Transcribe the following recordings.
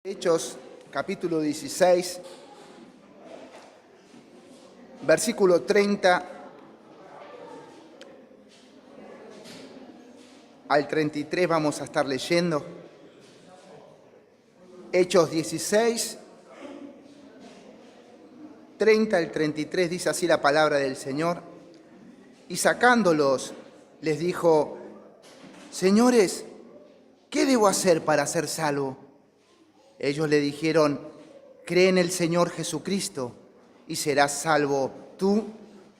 Hechos, capítulo 16, versículo 30 al 33 vamos a estar leyendo. Hechos 16, 30 al 33 dice así la palabra del Señor. Y sacándolos, les dijo: Señores, ¿qué debo hacer para ser salvo? Ellos le dijeron: cree en el Señor Jesucristo y serás salvo tú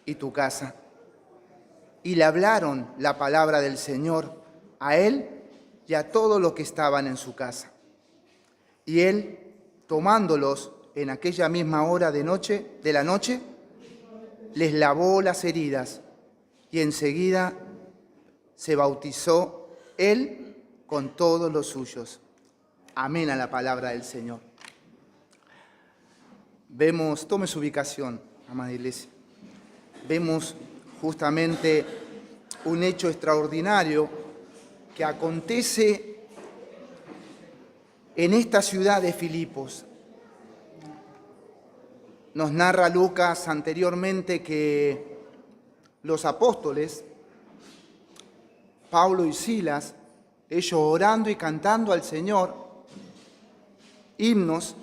y tu casa. Y le hablaron la palabra del Señor a él y a todos los que estaban en su casa. Y él, tomándolos en aquella misma hora de la noche, les lavó las heridas y enseguida se bautizó él con todos los suyos. Amén a la palabra del Señor. Vemos, tome su ubicación, amada iglesia. Vemos justamente un hecho extraordinario que acontece en esta ciudad de Filipos. Nos narra Lucas anteriormente que los apóstoles, Pablo y Silas, ellos orando y cantando al Señor himnos,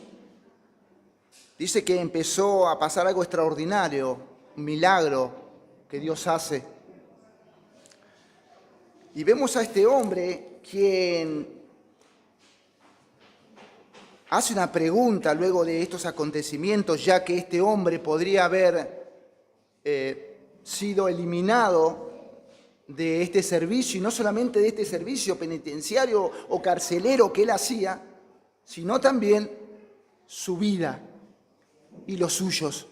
dice que empezó a pasar algo extraordinario, un milagro que Dios hace. Y vemos a este hombre quien hace una pregunta luego de estos acontecimientos, ya que este hombre podría haber sido eliminado de este servicio, y no solamente de este servicio penitenciario o carcelero que él hacía, sino también su vida y los suyos.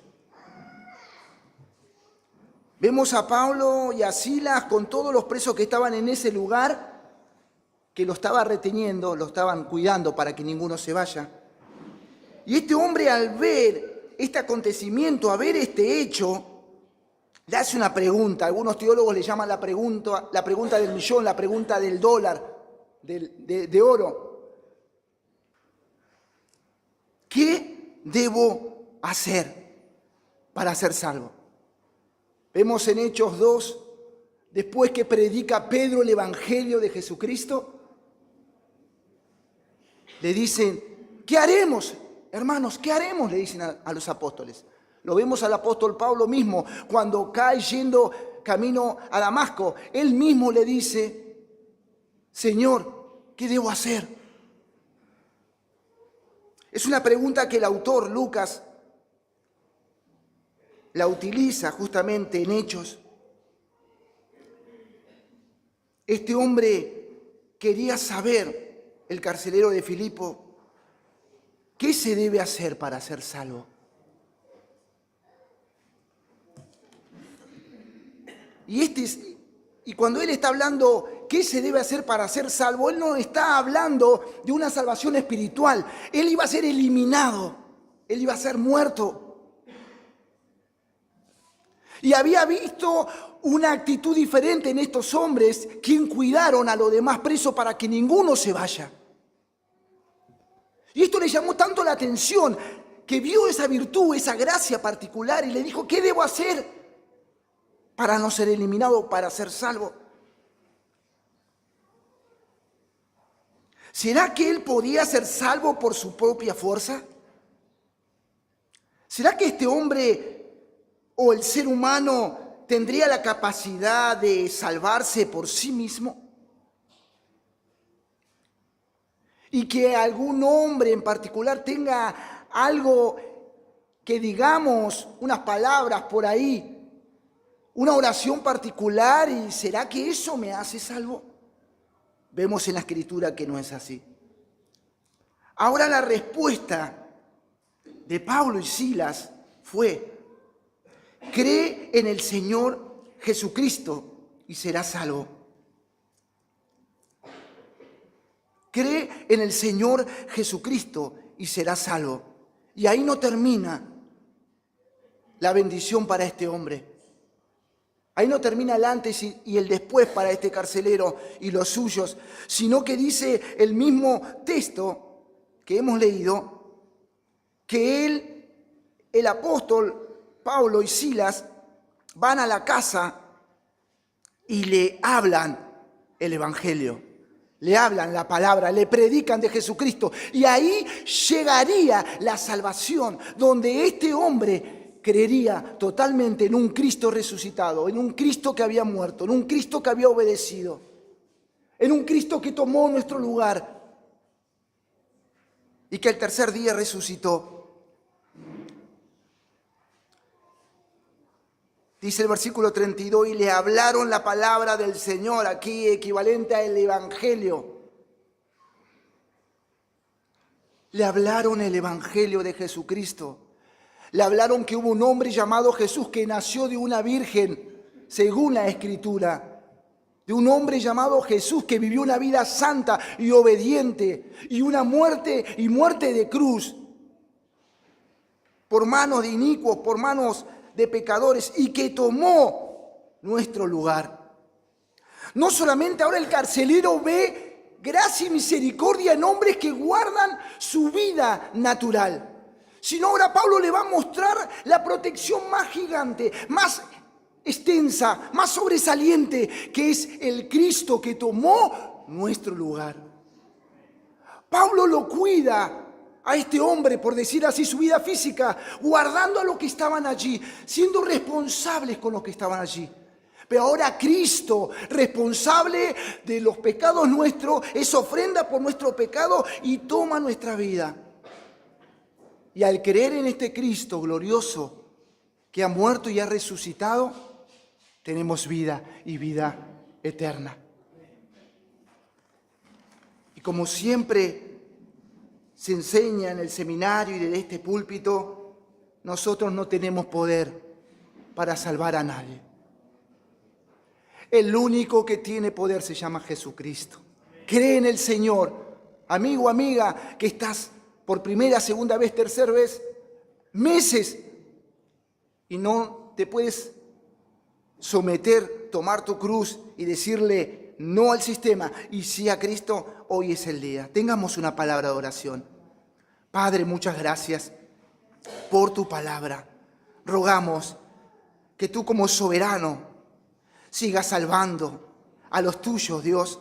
Vemos a Pablo y a Silas con todos los presos que estaban en ese lugar, que lo estaba reteniendo, lo estaban cuidando para que ninguno se vaya. Y este hombre, al ver este acontecimiento, a ver este hecho, le hace una pregunta. Algunos teólogos le llaman la pregunta del millón, la pregunta del dólar, de oro. ¿Qué debo hacer para ser salvo? Vemos en Hechos 2, después que predica Pedro el Evangelio de Jesucristo, le dicen: ¿qué haremos, hermanos? ¿Qué haremos? Le dicen a los apóstoles. Lo vemos al apóstol Pablo mismo, cuando cae yendo camino a Damasco. Él mismo le dice: Señor, ¿qué debo hacer? Es una pregunta que el autor Lucas la utiliza justamente en Hechos. Este hombre quería saber, el carcelero de Filipo, ¿qué se debe hacer para ser salvo? Y cuando él está hablando qué se debe hacer para ser salvo, él no está hablando de una salvación espiritual. Él iba a ser eliminado, él iba a ser muerto. Y había visto una actitud diferente en estos hombres, quien cuidaron a los demás presos para que ninguno se vaya. Y esto le llamó tanto la atención que vio esa virtud, esa gracia particular, y le dijo: ¿qué debo hacer para no ser eliminado, para ser salvo? ¿Será que él podía ser salvo por su propia fuerza? ¿Será que este hombre o el ser humano tendría la capacidad de salvarse por sí mismo? Y que algún hombre en particular tenga algo que digamos, unas palabras por ahí, una oración particular, y ¿será que eso me hace salvo? Vemos en la Escritura que no es así. Ahora la respuesta de Pablo y Silas fue: cree en el Señor Jesucristo y serás salvo. Cree en el Señor Jesucristo y serás salvo. Y ahí no termina la bendición para este hombre. Ahí no termina el antes y el después para este carcelero y los suyos, sino que dice el mismo texto que hemos leído, que el apóstol Pablo y Silas van a la casa y le hablan el Evangelio, le hablan la palabra, le predican de Jesucristo. Y ahí llegaría la salvación, donde este hombre creería totalmente en un Cristo resucitado, en un Cristo que había muerto, en un Cristo que había obedecido, en un Cristo que tomó nuestro lugar y que el tercer día resucitó. Dice el versículo 32, y le hablaron la palabra del Señor, aquí equivalente al Evangelio. Le hablaron el Evangelio de Jesucristo. Le hablaron que hubo un hombre llamado Jesús que nació de una virgen, según la Escritura. De un hombre llamado Jesús que vivió una vida santa y obediente, y una muerte de cruz, por manos de inicuos, por manos de pecadores, y que tomó nuestro lugar. No solamente ahora el carcelero ve gracia y misericordia en hombres que guardan su vida natural, sino ahora Pablo le va a mostrar la protección más gigante, más extensa, más sobresaliente, que es el Cristo que tomó nuestro lugar. Pablo lo cuida a este hombre, por decir así, su vida física, guardando a los que estaban allí, siendo responsables con los que estaban allí. Pero ahora Cristo, responsable de los pecados nuestros, es ofrenda por nuestro pecado y toma nuestra vida. Y al creer en este Cristo glorioso que ha muerto y ha resucitado, tenemos vida y vida eterna. Y como siempre se enseña en el seminario y desde este púlpito, nosotros no tenemos poder para salvar a nadie. El único que tiene poder se llama Jesucristo. Cree en el Señor. Amigo, amiga, que estás por primera, segunda vez, tercera vez, meses, y no te puedes someter, tomar tu cruz y decirle no al sistema y sí a Cristo. Hoy es el día. Tengamos una palabra de oración. Padre, muchas gracias por tu palabra. Rogamos que tú como soberano sigas salvando a los tuyos, Dios,